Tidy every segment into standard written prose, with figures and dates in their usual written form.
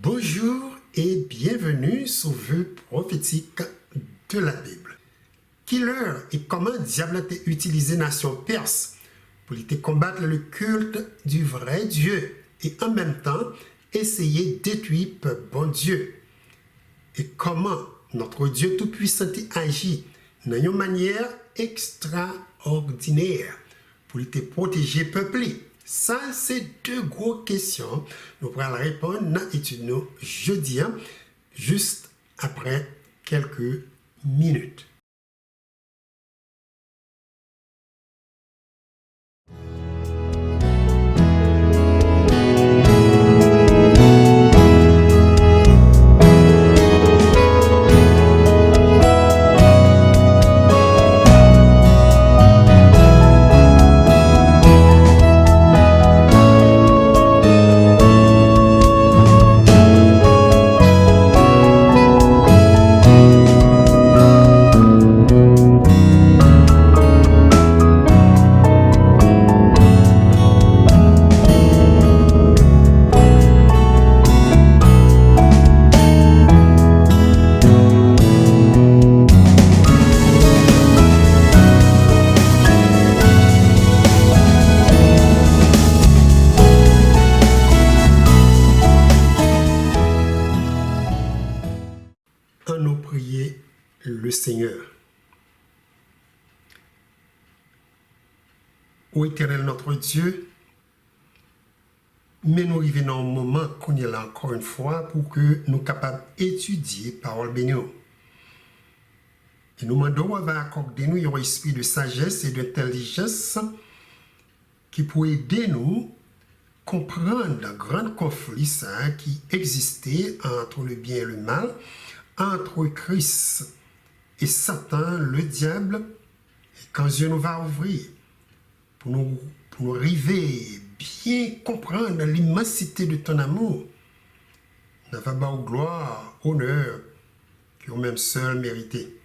Bonjour et bienvenue sur Vue prophétique de la Bible. Qui l'heure et comment diable a utilisé nation perse pour lutter combattre le culte du vrai Dieu et en même temps essayer de détruire le bon Dieu. Et comment notre Dieu tout-puissant agit d'une manière extraordinaire pour lutter protéger le peuple. Ça, c'est deux grosses questions. Nous pourrons répondre dans l'étude jeudi, juste après quelques minutes. Nous prier le Seigneur. Ô Éternel notre Dieu, mais nous arrivons dans un moment qu'on est là encore une fois pour que nous soyons capables d'étudier parole bénie. Et nous demandons à accorder nous un esprit de sagesse et d'intelligence qui pourrait aider nous à comprendre le grand conflit qui existait entre le bien et le mal, entre Christ et Satan, le diable, et quand Dieu nous va ouvrir pour nous arriver bien comprendre l'immensité de ton amour, nous avons gloire, honneur, qui ont même seul mérité.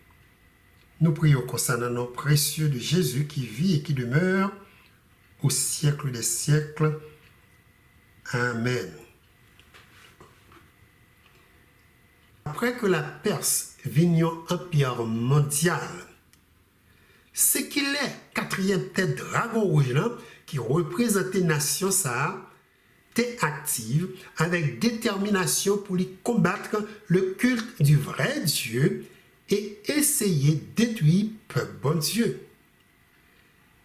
Nous prions concernant nos précieux de Jésus qui vit et qui demeure au siècle des siècles. Amen. Après que la Perse vigne un empire mondial, c'est qu'il est quatrième tête dragon rouge qui représentait nation ça, était active avec détermination pour lui combattre le culte du vrai Dieu et essayer de détruire le bon Dieu.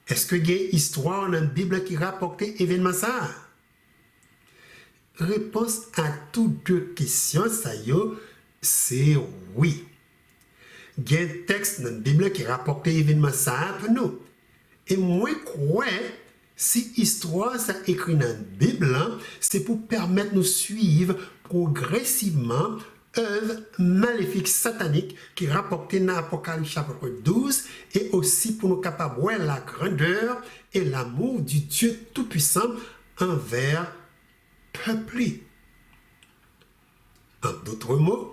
Est-ce que il y a une histoire dans la Bible qui rapporte événement ça? Réponse à toutes deux questions, ça y est, c'est oui. Il y a un texte dans la Bible qui rapporte l'événement ça pour nous. Et moi, je crois, si l'histoire ça écrit dans la Bible, c'est pour permettre de nous suivre progressivement œuvre maléfique satanique qui rapportait dans l'Apocalypse chapitre 12 et aussi pour nous capables de voir la grandeur et l'amour du Dieu Tout-Puissant envers le peuple. En d'autres mots,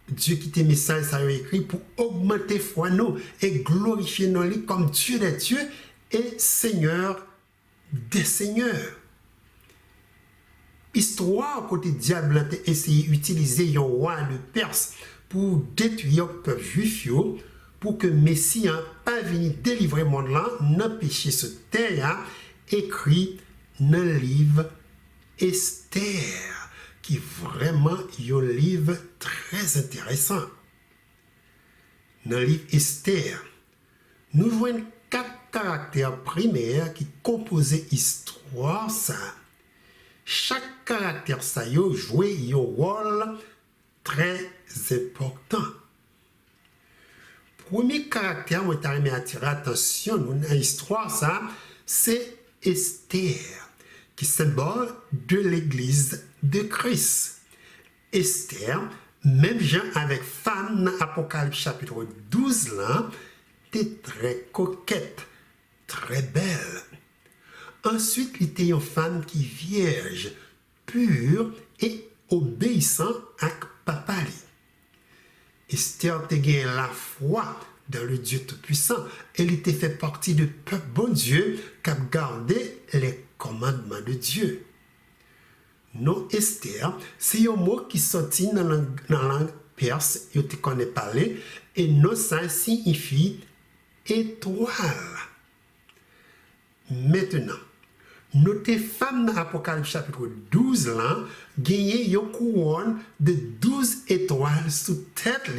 Dieu qui tes messages ça a écrit pour augmenter foi nous et glorifier nos vies comme Dieu des dieux et Seigneur des seigneurs. Histoire côté diable a essayé d'utiliser un roi de Perse pour détruire le peuple juif pour que Messie pas venu délivrer mon land n'empêcher ce terre écrit dans le livre Esther qui est vraiment un livre très intéressant. Dans le livre Esther, nous voyons 4 caractères primaires qui composaient l'histoire ça. Chaque caractère ça jouait un rôle très important. Premier caractère moi t'ai attirer attention dans l'histoire ça, c'est Esther qui est symbole de l'église de Christ. Esther, même Jean avec femme dans Apocalypse chapitre 12 là, était très coquette, très belle. Ensuite, il était une femme qui est vierge, pure et obéissante à papa. Esther était gagné la foi dans le Dieu Tout-Puissant. Elle était fait partie du peuple bon Dieu qui a gardé les commandements de Dieu. Non Esther, c'est un mot qui sortit dans la langue perse, je te connais parler, et non ça signifie étoile. Maintenant, notez femme dans Apocalypse chapitre 12 là, gagné une couronne de 12 étoiles sous tête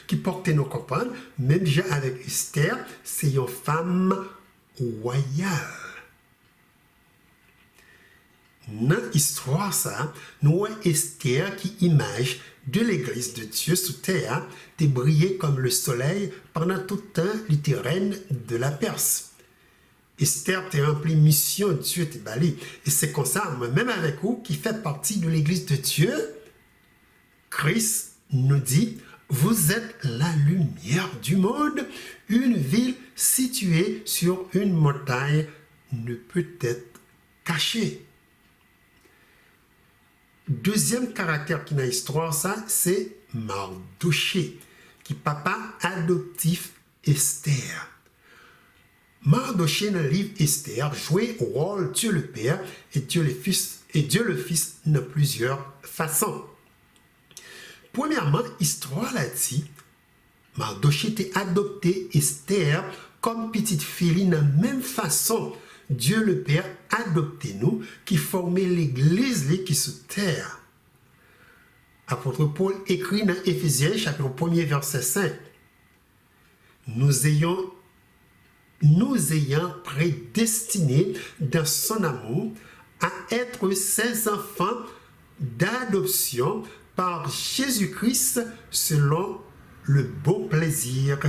qui portait nos comprendre, même déjà avec Esther, c'est une femme royale. Dans l'histoire, ça, nous voyons Esther qui image de l'église de Dieu sous terre, qui brillait comme le soleil pendant tout le temps littéraire de la Perse. Esther t'a rempli mission, Dieu t'a bali. Et c'est comme ça, même avec vous, qui fait partie de l'église de Dieu, Christ nous dit, vous êtes la lumière du monde, une ville située sur une montagne ne peut être cachée. Deuxième caractère qui est dans l'histoire, ça, c'est Mardoché, qui est papa adoptif Esther. Mardoché dans le livre Esther jouait au rôle Dieu le Père et Dieu le Fils de plusieurs façons. Premièrement, l'histoire l'a dit, Mardoché était adopté Esther comme petite fille de la même façon. Dieu le Père adopté nous qui formait l'église qui sous terre. Apôtre Paul écrit dans Éphésiens chapitre 1er verset 5. Nous ayant prédestinés dans son amour à être ses enfants d'adoption par Jésus-Christ selon le bon plaisir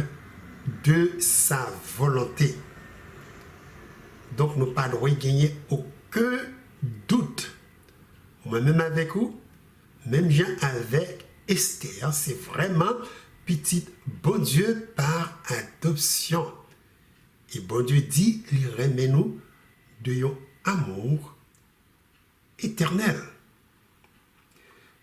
de sa volonté. Donc, nous pas droit de gagner aucun doute. Moi-même avec vous, même Jean avec Esther, c'est vraiment petit bon Dieu par adoption. Et bon Dieu dit, il remet nous de un amour éternel.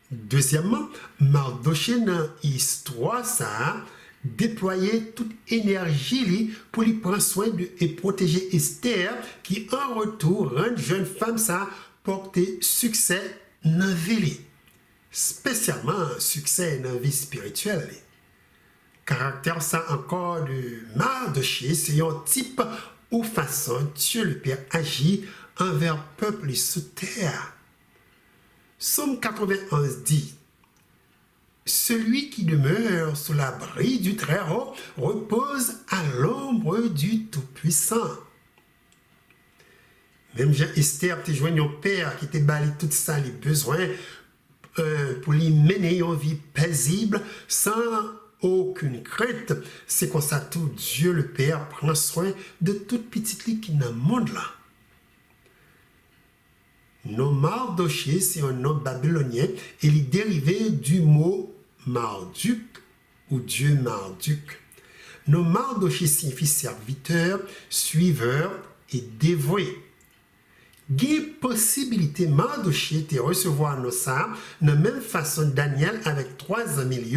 Deuxièmement, Mardoché dans l'histoire, ça déployer toute énergie pour lui prendre soin et protéger Esther, qui en retour rend jeune femme ça porter succès dans la vie, spécialement succès dans la vie spirituelle. Caractère ça encore de Mardoché, c'est un type ou façon Dieu le Père agit envers peuple sous terre. Somme 91 dit, celui qui demeure sous l'abri du Très-Haut repose à l'ombre du Tout-Puissant. Même Jean Esther te joint un père qui te bali tout ça les besoins pour lui mener une vie paisible sans aucune crainte. C'est comme ça tout Dieu le Père prend soin de toute petite lit qui est dans le monde là. Nom Mardoché, c'est un nom babylonien et il est dérivé du mot Marduk ou Dieu Marduk. Nom Mardoché signifie serviteur, suiveur et dévoué. Il y a possibilité Mardoché de recevoir nos ça de la même façon Daniel avec 3 amis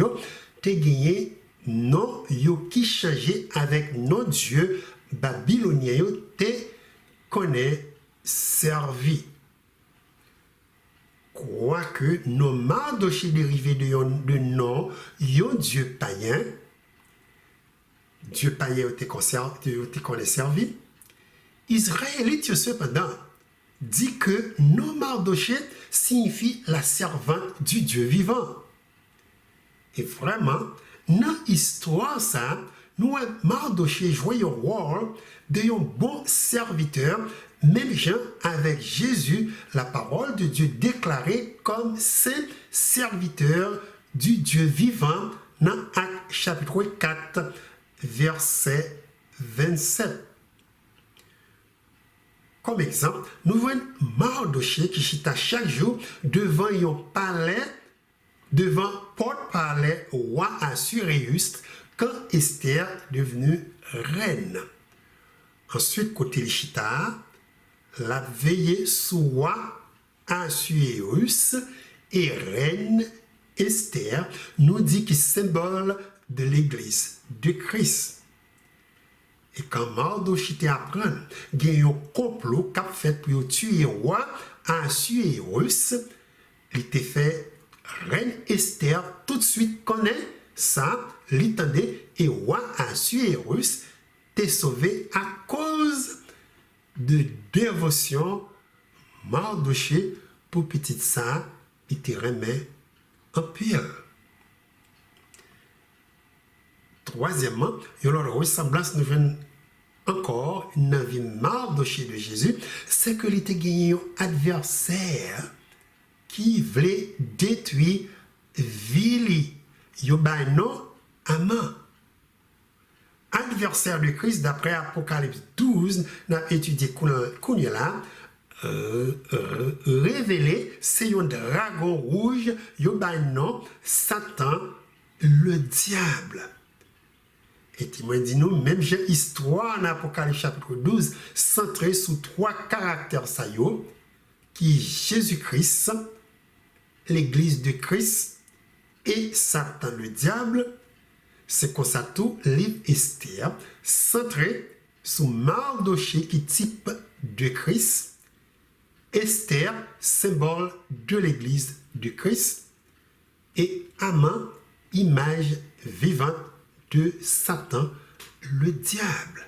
te gagné non yo qui changé avec nos dieux babyloniens te connaît servi. Quoique nos Mardoché dérivés de nom yon dieu païen te connaît servi. Israélite cependant dit que nos Mardoché signifie la servante du Dieu vivant. Et vraiment, dans l'histoire, ça, nous, Mardoché jouait un rôle d'un bon serviteur, même gens avec Jésus, la parole de Dieu déclarée comme saint serviteur du Dieu vivant dans Actes chapitre 4, verset 27. Comme exemple, nous voyons Mardoché qui chita chaque jour devant un palais, devant porte-palais au roi Assuérus, quand Esther est devenue reine. Ensuite, côté les chita, la veillée sous roi Assuérus et reine Esther nous dit qu'il est symbole de l'église de Christ. Et quand Mardoché apprend qu'il y a un complot qu'a fait pour tuer le roi Assuérus, il était fait reine Esther tout de suite connaît ça, l'entendait et roi Assuérus t'est sauvé à cause de dévotion Mardoché pour petite ça, il te remet en pile. Troisièmement, il y a une ressemblance nous vient encore dans la vie Mardoché de Jésus, c'est que il était gagné un adversaire qui voulait détruire Vili. Yobano Aman. Adversaire de Christ, d'après Apocalypse 12, n'a étudié Kounyala, révélé, c'est un dragon rouge, Yobano, Satan, le diable. Et il m'a dit, nous, même j'ai histoire en Apocalypse chapitre 12, centrée sur 3 caractères saillots, qui est Jésus-Christ, l'Église de Christ, et Satan le diable, c'est comme ça tout livre Esther, centré sur Mardoché qui type de Christ, Esther, symbole de l'Église de Christ, et Aman, image vivante de Satan le diable.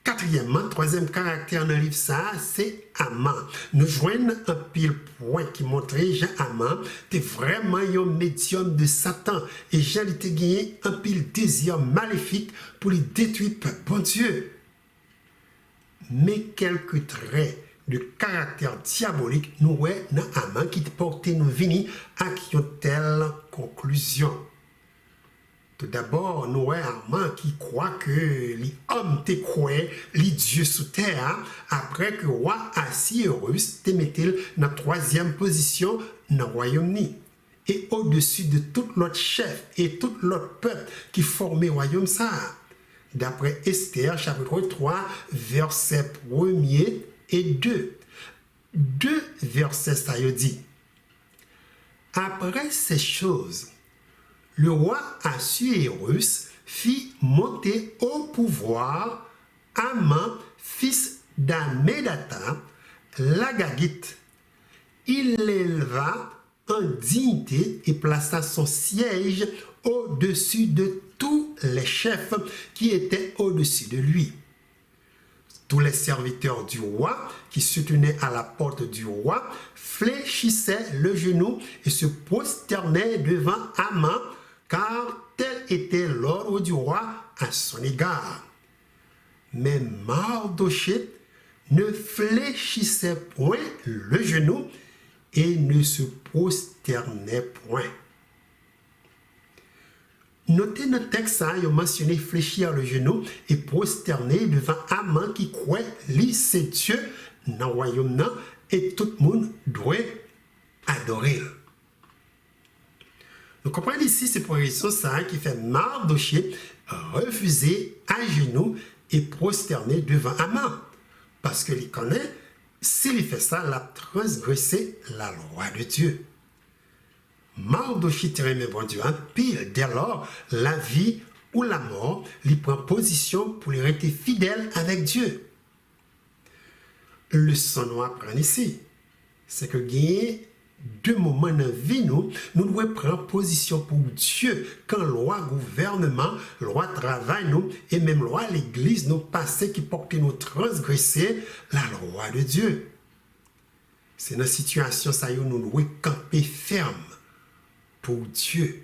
Quatrièmement, troisième caractère dans le livre, ça, c'est Aman. Nous joignons un pile point qui montrait Jean Aman, était vraiment un médium de Satan. Et Jean était gagné un pile désir maléfique pour les détruire par bon Dieu. Mais quelques traits de caractère diabolique, nous voyons dans Aman qui portait nous venir à une telle conclusion. Tout d'abord, nous avons Aman qui croit que les hommes te croient, les dieux sous terre, après que le roi Assuérus te mettait dans la troisième position dans le royaume. Et au-dessus de tout l'autre chef et tout l'autre peuple qui formait le royaume ça. D'après Esther, chapitre 3, versets 1er et 2. Deux versets, ça y dit. Après ces choses, le roi Assuérus fit monter au pouvoir Aman, fils d'Ammédatha, l'Agagite. Il l'éleva en dignité et plaça son siège au-dessus de tous les chefs qui étaient au-dessus de lui. Tous les serviteurs du roi qui se tenaient à la porte du roi fléchissaient le genou et se prosternaient devant Aman, car tel était l'ordre du roi à son égard. Mais Mardoché ne fléchissait point le genou et ne se prosternait point. Notez notre texte, il a mentionné fléchir le genou et prosterner devant Aman qui croit lui c'est Dieu dans le royaume et tout le monde doit adorer. Nous comprenons ici, c'est pour raison ça qui fait Mardoché refuser à genoux et prosterner devant Aman. Parce qu'il connaît, s'il fait ça, il a transgressé la loi de Dieu. Mardoché remet bon Dieu en pile. Dès lors, la vie ou la mort, il prend position pour lui rester fidèle avec Dieu. Le son nous apprend ici, c'est que gagner deux moments dans la vie, nous devons prendre position pour Dieu quand loi gouvernement, loi travail, nous, et même loi l'église, nous passer qui porte nous transgresser la loi de Dieu. C'est dans la situation ça nous devons camper ferme pour Dieu.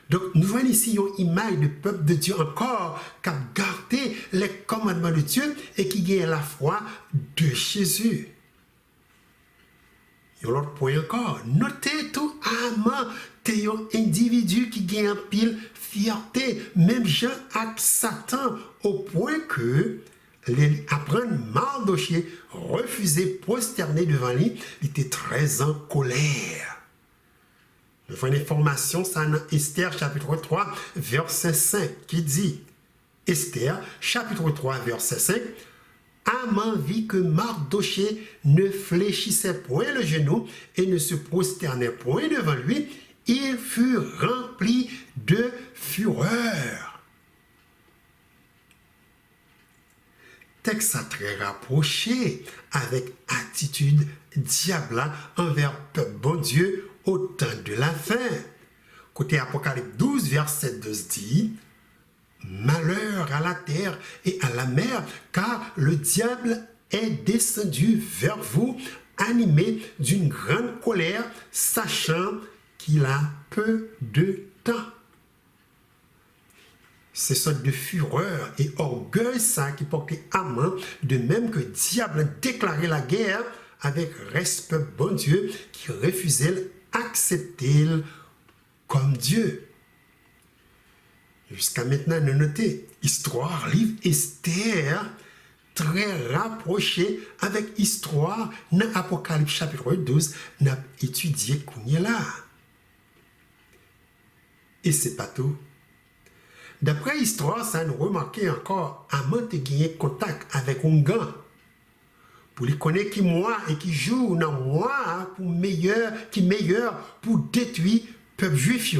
Donc, nous voyons ici une image du peuple de Dieu encore qui a gardé les commandements de Dieu et qui gagne la foi de Jésus. Il y a l'autre point encore. Notez tout, Aman, t'es un individu qui gagne un pile fierté, même Jean avec Satan, au point que les apprendre Mardoché refusé prosterner devant lui, il était très en colère. Nous avons une information, ça dans Esther chapitre 3, verset 5, qui dit, Esther chapitre 3, verset 5, Aman vit que Mardoché ne fléchissait point le genou et ne se prosternait point devant lui, il fut rempli de fureur. texte a très rapproché avec attitude diable envers peuple bon Dieu au temps de la fin. Côté Apocalypse 12, verset 12 dit « Malheur à la terre et à la mer, car le diable est descendu vers vous, animé d'une grande colère, sachant qu'il a peu de temps. » C'est sorte de fureur et orgueil ça qui portait Haman, de même que diable a déclaré la guerre avec respect bon Dieu qui refusait d'accepter comme Dieu. Jusqu'à maintenant, nous notons, histoire, livre Esther, très rapproché avec histoire dans Apocalypse chapitre 12, n'a étudié qu'on là. Et c'est pas tout. D'après l'histoire, ça nous remarqué encore, Haman a gagné contact avec un gars. Pour les connaître qui moi et qui joue dans moi pour meilleur pour détruire le peuple juif.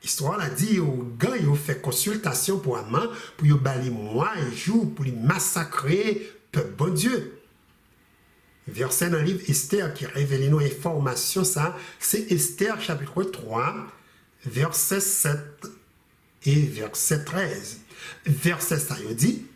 L'histoire a dit au gars, il a fait consultation pour Haman, pour lui balayer moi et jour, pour lui massacrer le peuple bon Dieu. Verset dans le livre Esther qui révèle nos informations, ça, c'est Esther chapitre 3, verset 7 et verset 13. Verset ça, il dit,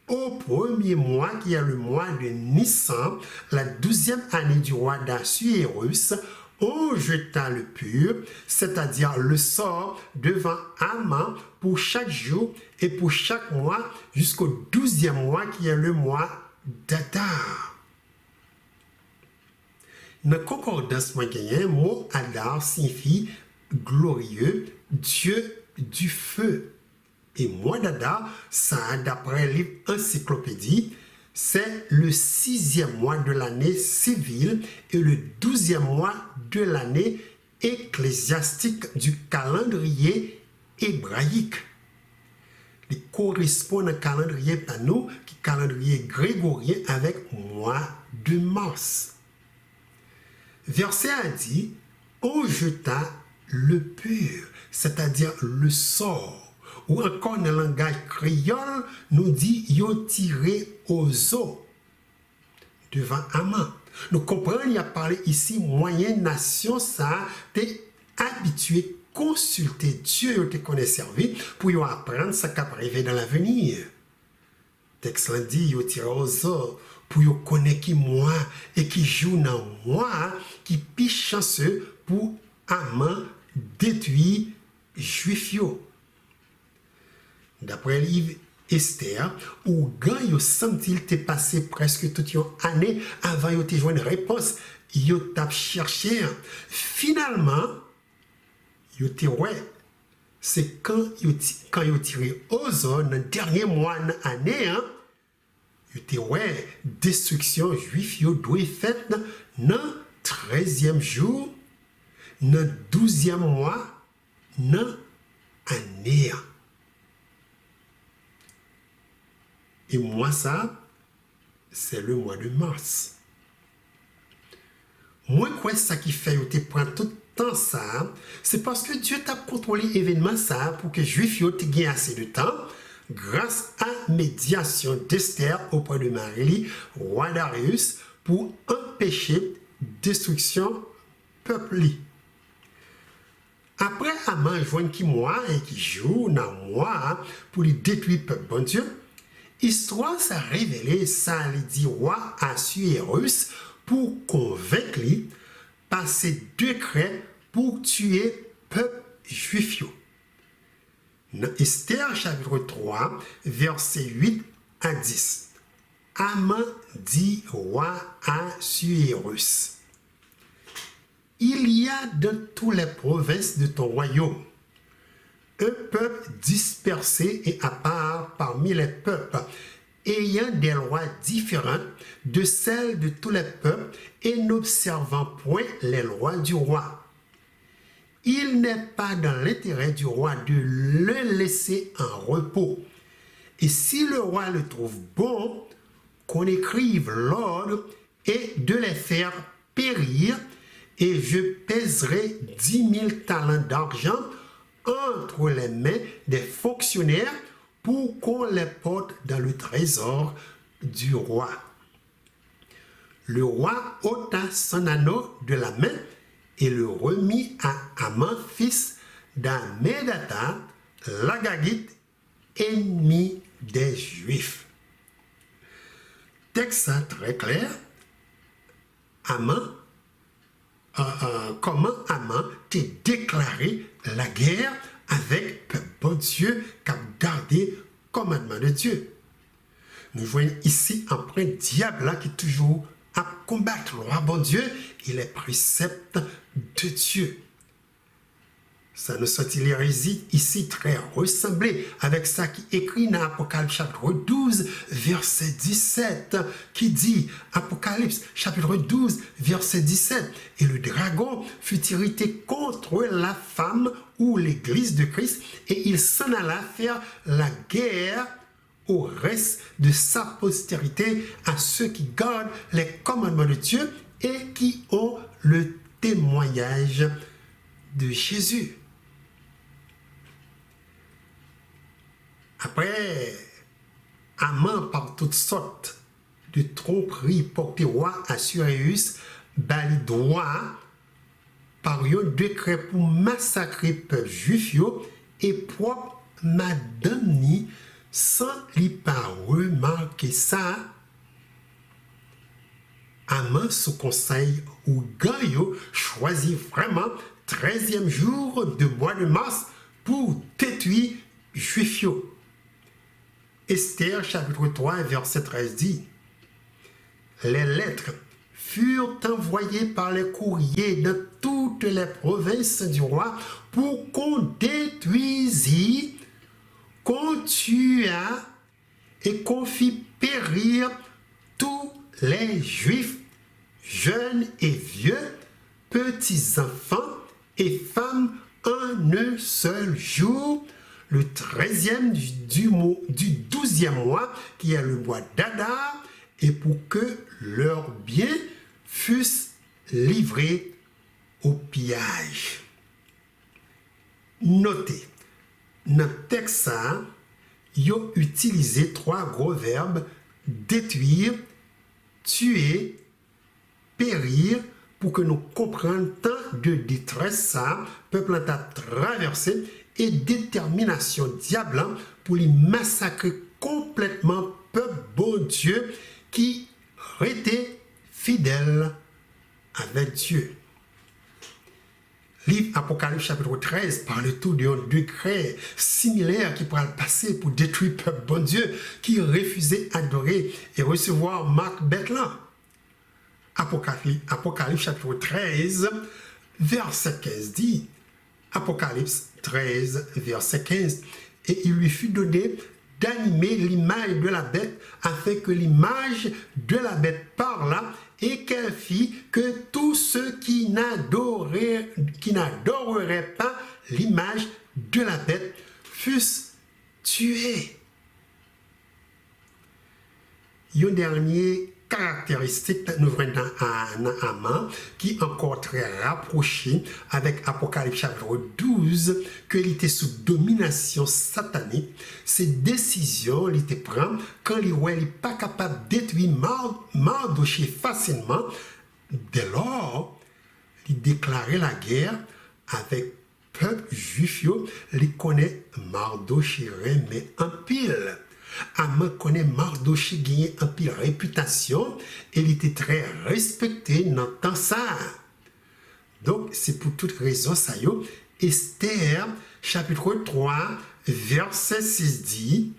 au premier mois, qui est le mois de Nissan, la 12e année du roi d'Assuérus, on jeta le pur, c'est-à-dire le sort devant Haman pour chaque jour et pour chaque mois jusqu'au 12e mois qui est le mois d'Adar. Dans la concordance, le mot Adar signifie glorieux, Dieu du feu. Et mois d'Adar, ça, d'après le livre Encyclopédie, c'est le 6e mois de l'année civile et le 12e mois de l'année ecclésiastique du calendrier hébraïque. Il correspond au calendrier par nous, qui est calendrier grégorien avec mois de mars. Verset a dit, on jeta le pur, c'est-à-dire le sort. Ou encore dans le langage créole, nous dit yo tiré aux eaux devant Haman. Nous comprenons, il y a parlé ici, moyenne nation, ça t'es habitué, consulter Dieu, te connaît servi, pour y apprendre ce qui va arriver dans l'avenir. Texte dit, yo tiré aux eaux, pour y connaître qui moi, et qui joue dans moi, qui piche chanceux pour Haman détruire juif yo. D'après le livre Esther, où quand yo senti te passé presque toute une année avant yo te joindre une réponse, yo t'a cherché. Finalement, yo te ouais, c'est quand yo tiré aux zones, dans le dernier mois de l'année, yo te ouais, destruction juif yo doit faite dans le 13e jour, dans le 12e mois, dans l'année. Et moi, ça, c'est le mois de mars. Moi, quoi, ça qui fait que tu prends tout le temps ça, c'est parce que Dieu t'a contrôlé l'événement ça pour que les Juifs aient gagné assez de temps grâce à médiation d'Esther auprès de Marie, roi Darius, pour empêcher destruction peuple. Après Haman joindre qui moi et qui joue dans moi pour lui détruire peuple bon Dieu, histoire s'est révélée, ça lui dit roi Assuérus pour convaincre lui par ses décrets pour tuer peuple juif. Dans Esther chapitre 3, verset 8 à 10. Haman dit roi Assuérus, il y a dans toutes les provinces de ton royaume un peuple dispersé et à part parmi les peuples, ayant des lois différentes de celles de tous les peuples et n'observant point les lois du roi. Il n'est pas dans l'intérêt du roi de le laisser en repos. Et si le roi le trouve bon, qu'on écrive l'ordre et de les faire périr, et je pèserai 10 000 talents d'argent entre les mains des fonctionnaires pour qu'on les porte dans le trésor du roi. Le roi ôta son anneau de la main et le remit à Haman, fils d'Hammédatha, l'Agagite, ennemi des Juifs. Texte très clair. Comment Haman t'a déclaré la guerre avec le bon Dieu qui a gardé le commandement de Dieu. Nous voyons ici un point diable qui est toujours à combattre le roi bon Dieu et les préceptes de Dieu. Ça nous sortit l'hérésie ici très ressemblé avec ça qui est écrit dans Apocalypse chapitre 12, verset 17, qui dit, Apocalypse chapitre 12, verset 17, et le dragon fut irrité contre la femme ou l'église de Christ, et il s'en alla faire la guerre au reste de sa postérité, à ceux qui gardent les commandements de Dieu et qui ont le témoignage de Jésus. Après, Haman, par toutes sortes de tromperies portées roi Assuérus, bali droit par un décret pour massacrer le peuple juif et propre madame ni sans lui pas remarquer ça. Haman, sous conseil ou gagne, choisit vraiment 13e jour de mois de mars pour détruire juif. Esther, chapitre 3, verset 13 dit, « Les lettres furent envoyées par les courriers dans toutes les provinces du roi pour qu'on détruisît, qu'on tuât et qu'on fit périr tous les Juifs, jeunes et vieux, petits-enfants et femmes en un seul jour, le 13e du 12e mois, qui est le mois d'Adar, et pour que leurs biens fussent livrés au pillage. » Notez, dans le texte, ils ont utilisé 3 gros verbes, détruire, tuer, périr, pour que nous comprenions tant de détresse ça, peuple a traversé, et détermination diable pour les massacrer complètement peuple bon Dieu qui était fidèle avec Dieu. Livre Apocalypse chapitre 13 parle tout d'un décret similaire qui pourra passer pour détruire le peuple bon Dieu qui refusait d'adorer et recevoir Marc Bethlehem. Apocalypse chapitre 13 verset 15 dit, Apocalypse 13, verset 15. Et il lui fut donné d'animer l'image de la bête, afin que l'image de la bête parlât, et qu'elle fit que tous ceux qui n'adoreraient pas l'image de la bête fussent tués. Un dernier caractéristique nous voyons dans Haman qui est encore très rapproché avec Apocalypse chapitre 12 qu'il était sous domination satanique. Ces décisions il était prend quand il n'est pas capable de détruire Mardoché facilement. Dès lors, il déclarait la guerre avec le peuple juif. Il connaît Mardoché mais en pile. Haman connaît Mardoché gagné un pile réputation et il était très respecté dans le temps ça. Donc c'est pour toute raison ça yo. Esther chapitre 3 verset 6 dit,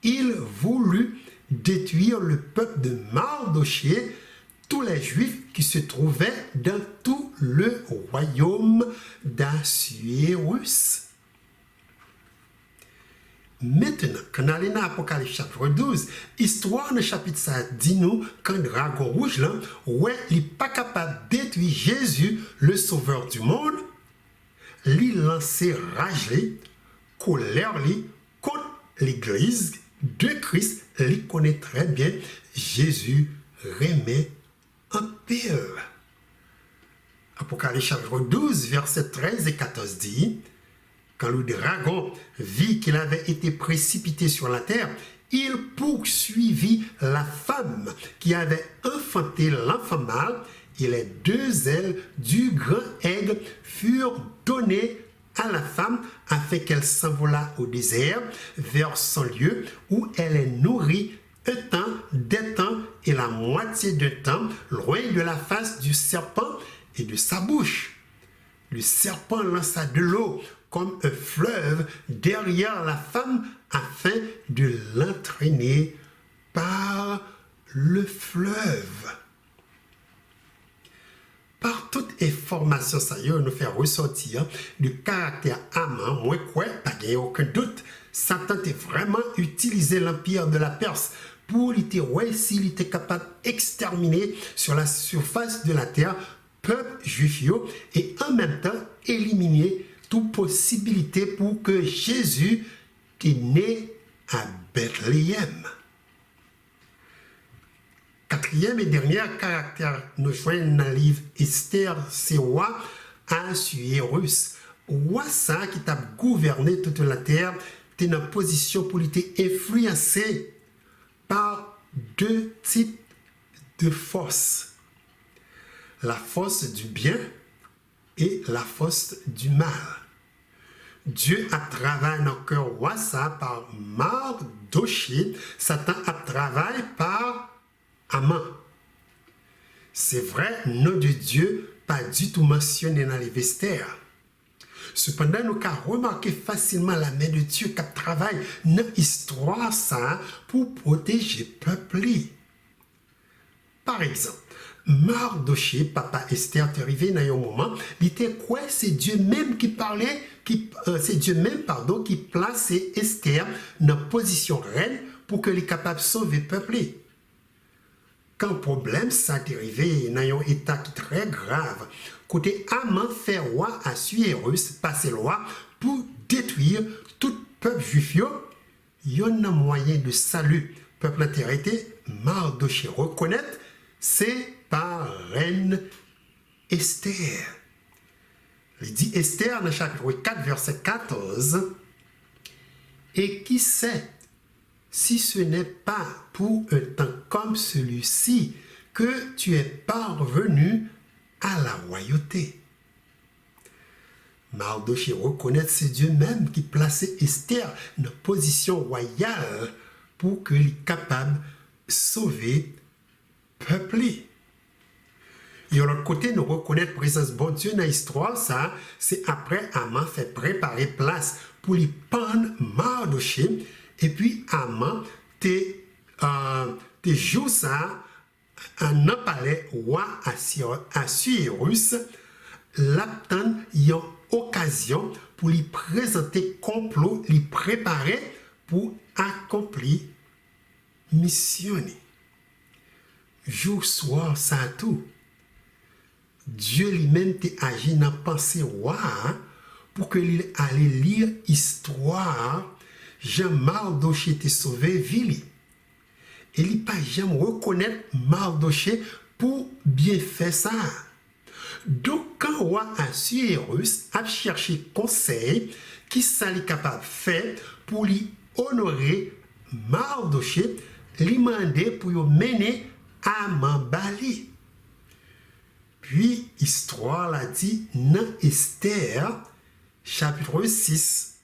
il voulut détruire le peuple de Mardoché, tous les Juifs qui se trouvaient dans tout le royaume d'Assuérus. Maintenant, quand on est dans l'Apocalypse chapitre 12, histoire dans le chapitre 5 dit nous qu'un dragon rouge là, ouais, il n'est pas capable de détruire Jésus, le sauveur du monde, il lançait rage, colère contre l'église de Christ, il connaît très bien Jésus remet un pire. Apocalypse chapitre 12, verset 13 et 14 dit, Quand le dragon vit qu'il avait été précipité sur la terre, il poursuivit la femme qui avait enfanté l'enfant mâle, et les deux ailes du grand aigle furent données à la femme afin qu'elle s'envolât au désert vers son lieu où elle est nourrie un temps, des temps et la moitié d'un temps, loin de la face du serpent et de sa bouche. Le serpent lança de l'eau comme un fleuve derrière la femme afin de l'entraîner par le fleuve. Par toute information, ça y est, nous fait ressortir le caractère amant, moins quoi, pas qu'il aucun doute. Satan a vraiment utilisé l'empire de la Perse pour s'il était capable d'exterminer sur la surface de la terre peuple juif et en même temps éliminer toute possibilité pour que Jésus est né à Bethléem. Quatrième et dernier caractère, nous joignons dans le livre Esther, c'est roi Ahasuérus. Roi ça qui a gouverné toute la terre, était dans une position pour être influencé par deux types de forces. La force du bien et la force du mal. Dieu a travaillé dans le cœur roi ça par Mardoché, Satan a travaillé par Aman. C'est vrai, nom de Dieu pas du tout mentionné dans les Esther. Cependant, nous avons remarqué facilement la main de Dieu qui travaille dans l'histoire ça pour protéger le peuple. Par exemple, Mardoché, papa Esther, est arrivé dans un moment, il était quoi? C'est Dieu même qui parlait, c'est Dieu même, pardon, qui plaçait Esther dans position reine pour qu'elle soit capable de sauver le peuple. Quand le problème ça est arrivé dans un état qui est très grave, côté Aman fait roi Ahasuérus passer loi pour détruire tout peuple juif, il y a un moyen de salut. Peuple intérêté, Mardoché reconnaître, c'est par reine Esther. Il dit Esther dans chapitre 4, verset 14, et qui sait si ce n'est pas pour un temps comme celui-ci que tu es parvenu à la royauté. Mardoché reconnaît c'est Dieu même qui plaçait Esther dans position royale pour qu'il soit capable de sauver le peuple. Et de l'autre côté, nous reconnaître la présence de bon Dieu dans l'histoire, ça, c'est après Aman fait préparer place pour lui prendre Mardoché. Et puis, Aman, te joue ça en palais roi Ahasuérus, l'attend une occasion pour lui présenter complot, lui préparer pour accomplir mission. Jour soir, ça tout. Dieu lui-même t'a agi dans pensée roi pour que lui allait lire histoire. Jean Mardoché était sauvé Vili. Et il n'a pas jamais reconnaître Mardoché pour bien faire ça. Donc, quand roi Ahasuérus a cherché conseil, qui s'est capable de faire pour lui honorer Mardoché, lui demandé pour lui mener à Mambali. Puis, histoire l'a dit dans Esther, chapitre 6,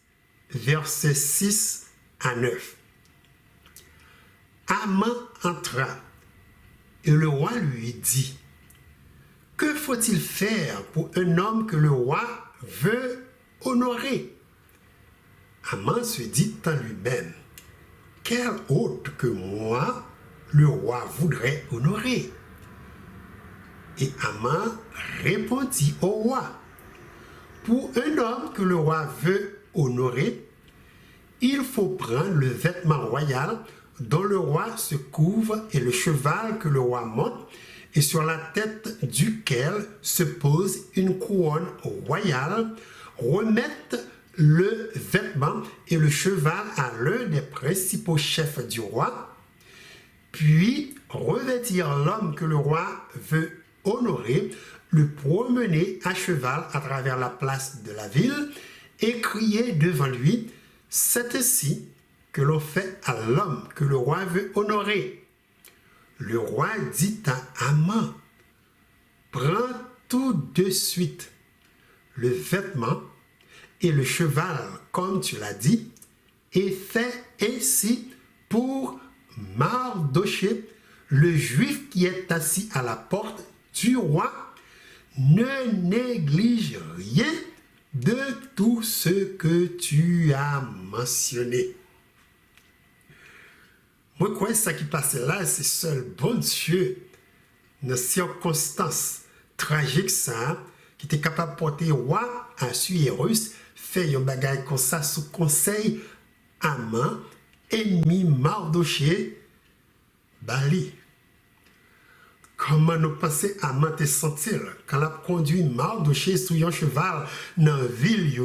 versets 6 à 9. Aman entra et le roi lui dit, « Que faut-il faire pour un homme que le roi veut honorer ?» Aman se dit en lui-même, « Quel autre que moi le roi voudrait honorer ?» Et Aman répondit au roi, « Pour un homme que le roi veut honorer, il faut prendre le vêtement royal dont le roi se couvre et le cheval que le roi monte et sur la tête duquel se pose une couronne royale, remettre le vêtement et le cheval à l'un des principaux chefs du roi, puis revêtir l'homme que le roi veut honorer, le promener à cheval à travers la place de la ville et criait devant lui, c'est ainsi que l'on fait à l'homme que le roi veut honorer. Le roi dit à Haman, prends tout de suite le vêtement et le cheval, comme tu l'as dit, et fais ainsi pour Mardochée, le juif qui est assis à la porte du roi. Ne néglige rien de tout ce que tu as mentionné. Moi, quoi, ça qui passe là, c'est seul bon Dieu, dans circonstances tragiques, ça, qui était capable de porter roi Assuérus, fait un bagage comme ça sous conseil Haman, ennemi Mardochée, Bali. Comment nous pensons Haman te sentir quand il a conduit Mardochée sur un cheval dans la ville,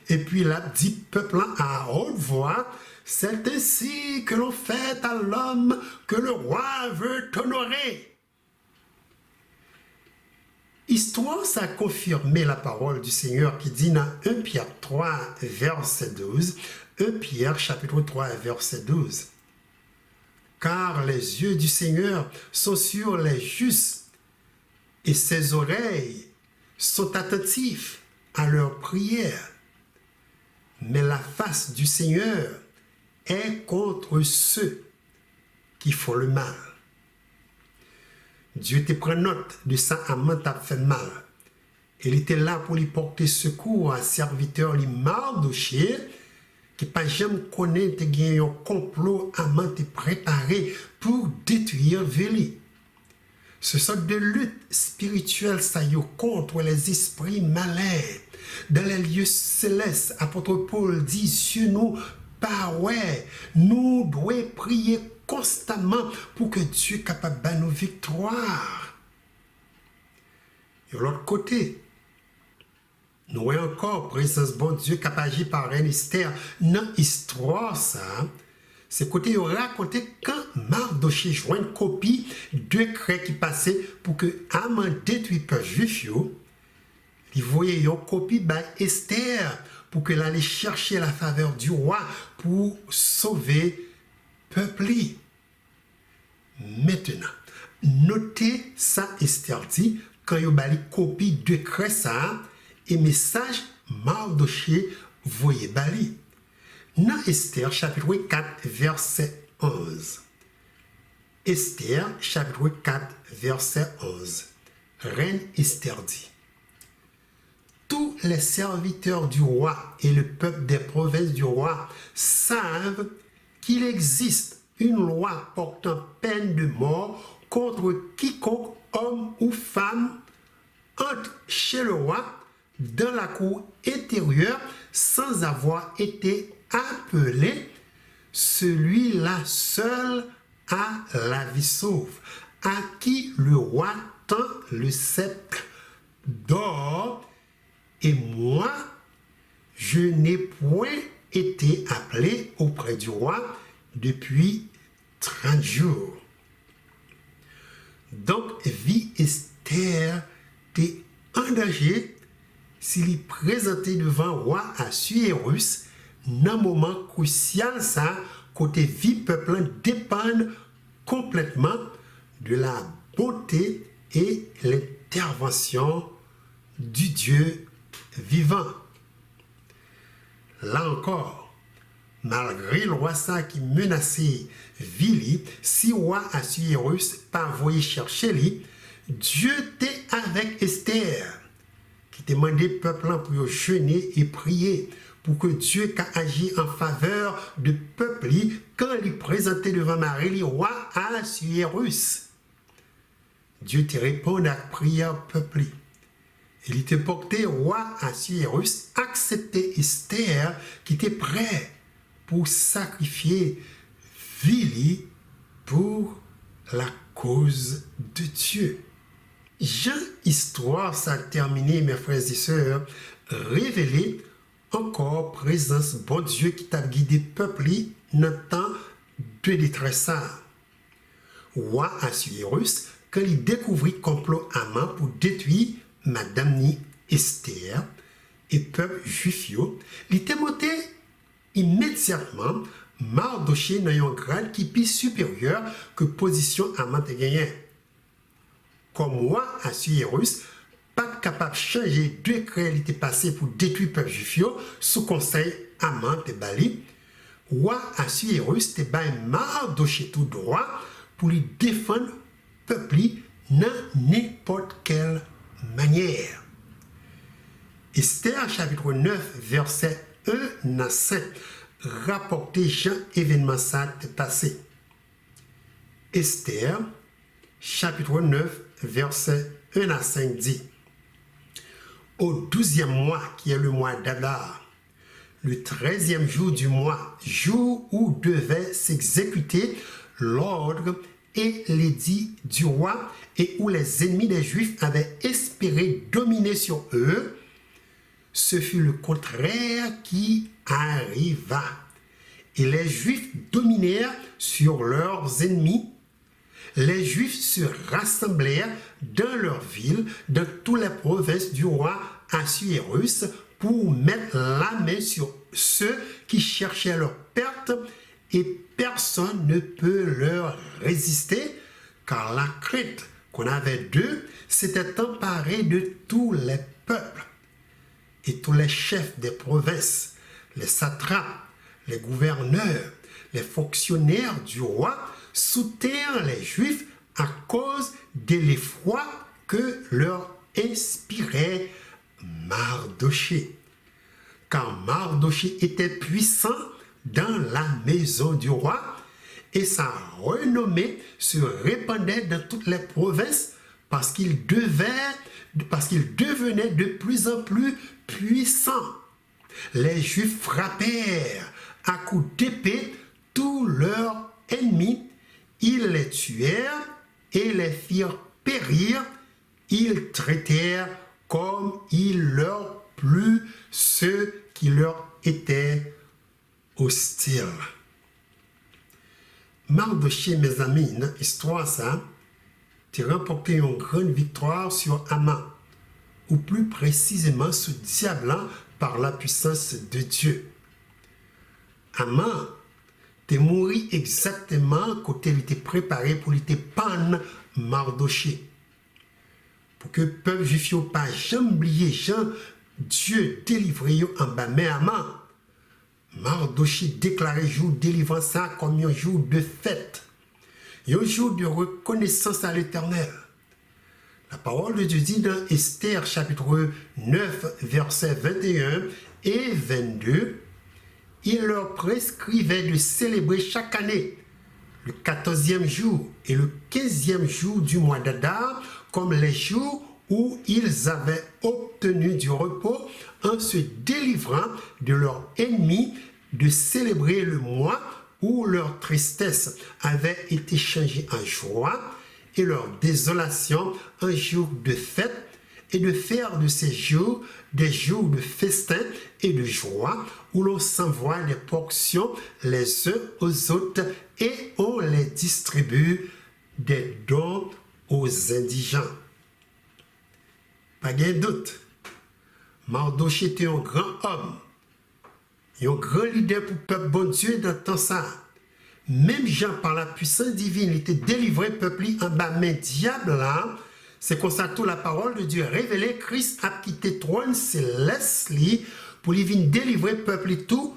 et puis il a dit peuple à haute voix, c'est ainsi que l'on fait à l'homme que le roi veut honorer. Histoire, ça a confirmé la parole du Seigneur qui dit dans 1 Pierre 3, verset 12, 1 Pierre chapitre 3, verset 12. Car les yeux du Seigneur sont sur les justes et ses oreilles sont attentives à leurs prières. Mais la face du Seigneur est contre ceux qui font le mal. Dieu te prend note de ça, Haman t'a fait mal. Il était là pour lui porter secours à serviteur, lui Mardochée, qui pas jamais connaît te gagner un complot Haman te préparé pour détruire Véli. Ce sont de lutte spirituelle ça y contre les esprits malins. Dans les lieux célestes, apôtre Paul dit, Dieu nous ouais, nous devons prier constamment pour que Dieu soit capable de nous victoire. Et de l'autre côté, nous voyons encore présence bon Dieu capable d'agir par reine Esther dans l'histoire ça. C'est côté il raconté quand Mardochée joint une copie de décret qui passait pour que Haman détruit le peuple juif. Il voyait une copie de Esther pour qu'elle allait chercher la faveur du roi pour sauver le peuple. Maintenant, notez ça Esther dit quand il y a une copie de décret ça et message Mardochée voyait bali. Dans Esther chapitre 4 verset 11. Esther chapitre 4 verset 11. Reine Esther dit, tous les serviteurs du roi et le peuple des provinces du roi savent qu'il existe une loi portant peine de mort contre quiconque homme ou femme entre chez le roi dans la cour intérieure sans avoir été appelé, celui-là seul a la vie sauve, à qui le roi tend le sceptre d'or. Et moi, je n'ai point été appelé auprès du roi depuis 30 jours. Donc, vie Esther était en danger s'il est présenté devant le roi Assuérus dans un moment crucial, ça, côté vie peuple dépend complètement de la beauté et l'intervention du Dieu vivant. Là encore, malgré le roi ça qui menaçait Vili, si roi Assuérus pas voyé chercher lui, Dieu était avec Esther, qui demandait au peuple pour jeûner et prier, pour que Dieu agisse en faveur du peuple quand il présentait devant Marie, le roi Assuérus. Dieu te répond à la prière peuple. Il était porté roi Assuérus, accepter Esther qui était prêt pour sacrifier Vili pour la cause de Dieu. Jean, histoire, ça a terminé, mes frères et sœurs, révélé encore présence bon Dieu qui t'a guidé peuple dans le temps de détresse. Roi Assuérus, quand il découvrit complot Haman pour détruire Madame Esther, et peuple juif, il était monté immédiatement Mardoché dans un grade qui est plus supérieur que position Haman te gagné. Comme roi Assuérus, pas capable de changer de décret qui était passé pour détruire le peuple juif sous conseil Haman te bali. Roi Assuérus te bail Mardoché tout droit pour lui défendre le peuple dans n'importe quelle manière. Esther chapitre 9 verset 1 à 5 rapporté Jean événement ça passé. Esther chapitre 9 verset 1 à 5 dit: au 12e mois qui est le mois d'Adar, le 13e jour du mois, jour où devait s'exécuter l'ordre et l'édit du roi et où les ennemis des Juifs avaient espéré dominer sur eux, ce fut le contraire qui arriva. Et les Juifs dominèrent sur leurs ennemis. Les Juifs se rassemblèrent dans leur ville, dans toutes les provinces du roi Assuérus, pour mettre la main sur ceux qui cherchaient leur perte, et personne ne peut leur résister, car la crainte qu'on avait d'eux s'était emparée de tous les peuples. Et tous les chefs des provinces, les satrapes, les gouverneurs, les fonctionnaires du roi soutinrent les Juifs à cause de l'effroi que leur inspirait Mardoché. Car Mardoché était puissant dans la maison du roi et sa renommée se répandait dans toutes les provinces parce qu'il devenait de plus en plus puissant. Les Juifs frappèrent à coups d'épée tous leurs ennemis, ils les tuèrent et les firent périr, ils traitèrent comme il leur plut ceux qui leur étaient hostiles. Mardoché, mes amis, dans l'histoire, ça, tu as remporté une grande victoire sur Haman, ou plus précisément ce diable par la puissance de Dieu. Haman t'es mort exactement quand il était préparé pour lui pan Mardoché. Pour que le peuple juif n'ait pas jamais oublié Jean, Dieu délivré en bas. Mais Haman, Mardoché déclarait jour délivrance ça comme un jour de fête, un jour de reconnaissance à l'Éternel. La parole de Dieu dit dans Esther chapitre 9 versets 21 et 22, il leur prescrivait de célébrer chaque année le 14e jour et le 15e jour du mois d'Adar comme les jours où ils avaient obtenu du repos en se délivrant de leurs ennemis, de célébrer le mois où leur tristesse avait été changée en joie et leur désolation en jour de fête, et de faire de ces jours des jours de festin et de joie où l'on s'envoie des portions les uns aux autres et on les distribue des dons aux indigents. Pas de doute, Mardoché était un grand homme, un grand leader pour le peuple bon Dieu dans le temps ça. Même Jean, par la puissance divine, il était délivré peuple en bas main diable là. C'est comme ça toute la parole de Dieu révélée. Christ a quitté trône céleste pour lui venir délivrer peuple tout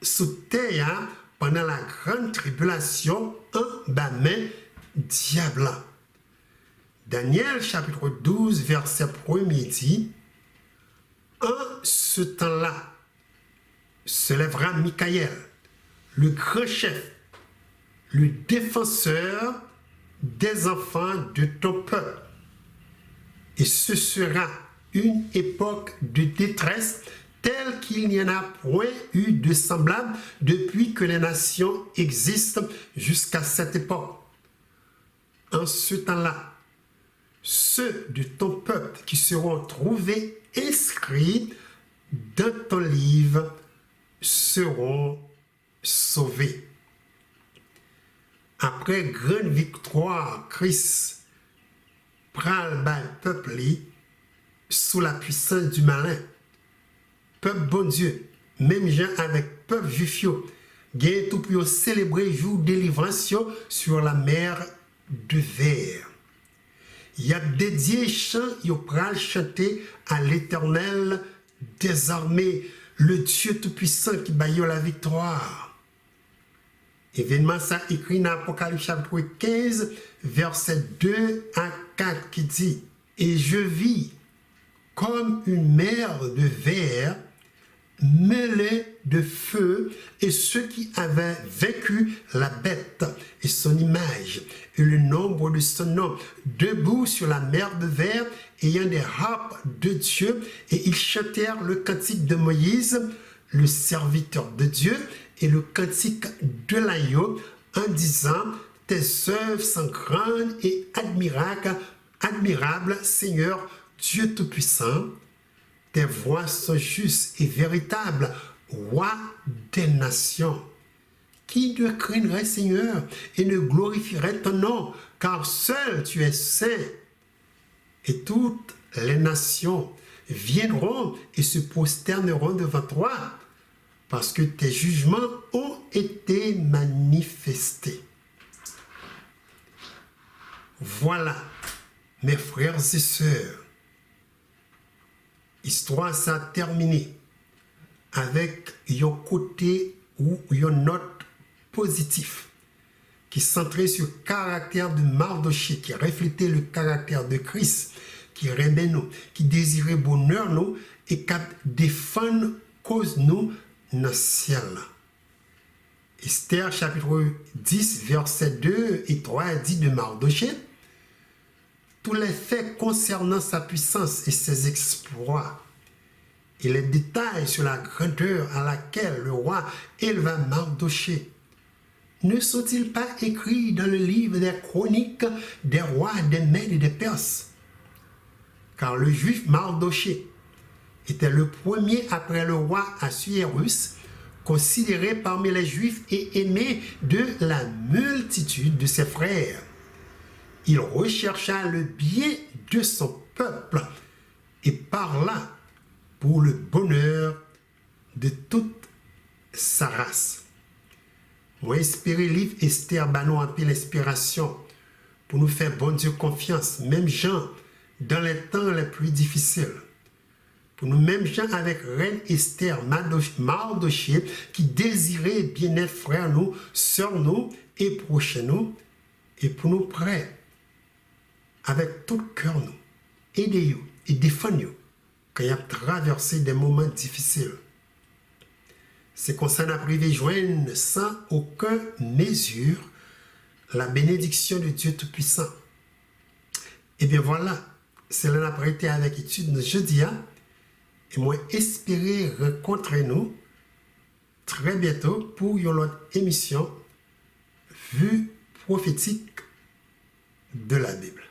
sous terre pendant la grande tribulation en bas main diable. Daniel chapitre 12 verset 1 dit: en ce temps-là se lèvera Michaël, le grand chef, le défenseur des enfants de ton peuple. Et ce sera une époque de détresse telle qu'il n'y en a point eu de semblable depuis que les nations existent jusqu'à cette époque. En ce temps-là, ceux de ton peuple qui seront trouvés inscrits dans ton livre seront sauvés. Après grande victoire, Christ pral bal peuple sous la puissance du malin. peuple bon Dieu, même gens avec peuple juif, gagne tout pour célébrer jour délivrance sur la mer de verre. Il y a dédié chant, il pral chanter à l'Éternel des armées, le Dieu tout-puissant qui baille la victoire. Événement ça écrit dans Apocalypse chapitre 15, verset 2 à 4 qui dit « Et je vis comme une mer de verre mêlée de feu, et ceux qui avaient vaincu la bête et son image, et le nombre de son nom, debout sur la mer de verre, ayant des harpes de Dieu, et ils chantèrent le cantique de Moïse, le serviteur de Dieu, et le cantique de l'agneau, en disant, tes œuvres sont grandes et admirables, Seigneur, Dieu Tout-Puissant. Tes voies sont justes et véritables, roi des nations. Qui ne craindrait, Seigneur, et ne glorifierait ton nom, car seul tu es saint. Et toutes les nations viendront et se prosterneront devant toi, parce que tes jugements ont été manifestés. Voilà, mes frères et sœurs, histoire ça a terminé avec un côté ou une note positif qui centrait sur le caractère de Mardochée, qui reflétait le caractère de Christ, qui aimait nous, qui désirait bonheur nous et qui défend cause nous dans le ciel. Esther chapitre 10 verset 2 et 3 dit de Mardochée: tous les faits concernant sa puissance et ses exploits et les détails sur la grandeur à laquelle le roi éleva Mardochée ne sont-ils pas écrits dans le livre des chroniques des rois des Mèdes et des Perses? Car le juif Mardochée était le premier après le roi Assuérus, considéré parmi les juifs et aimé de la multitude de ses frères. Il rechercha le bien de son peuple et parla pour le bonheur de toute sa race. Moi, espérer livre Esther Banon a pris l'inspiration pour nous faire bon Dieu confiance, même gens dans les temps les plus difficiles. Pour nous, même gens avec reine Esther Mardochée qui désirait bien-être frères nous, sœurs nous et proches nous, et pour nous prêts avec tout cœur nous, aider-nous et défendre-nous quand il a traversé des moments difficiles. C'est qu'on s'en a privé joindre sans aucune mesure la bénédiction de Dieu Tout-Puissant. Et bien voilà, c'est là qu'on a prêté avec étude jeudi. Et moi, espérer rencontrer nous très bientôt pour une autre émission Vue prophétique de la Bible.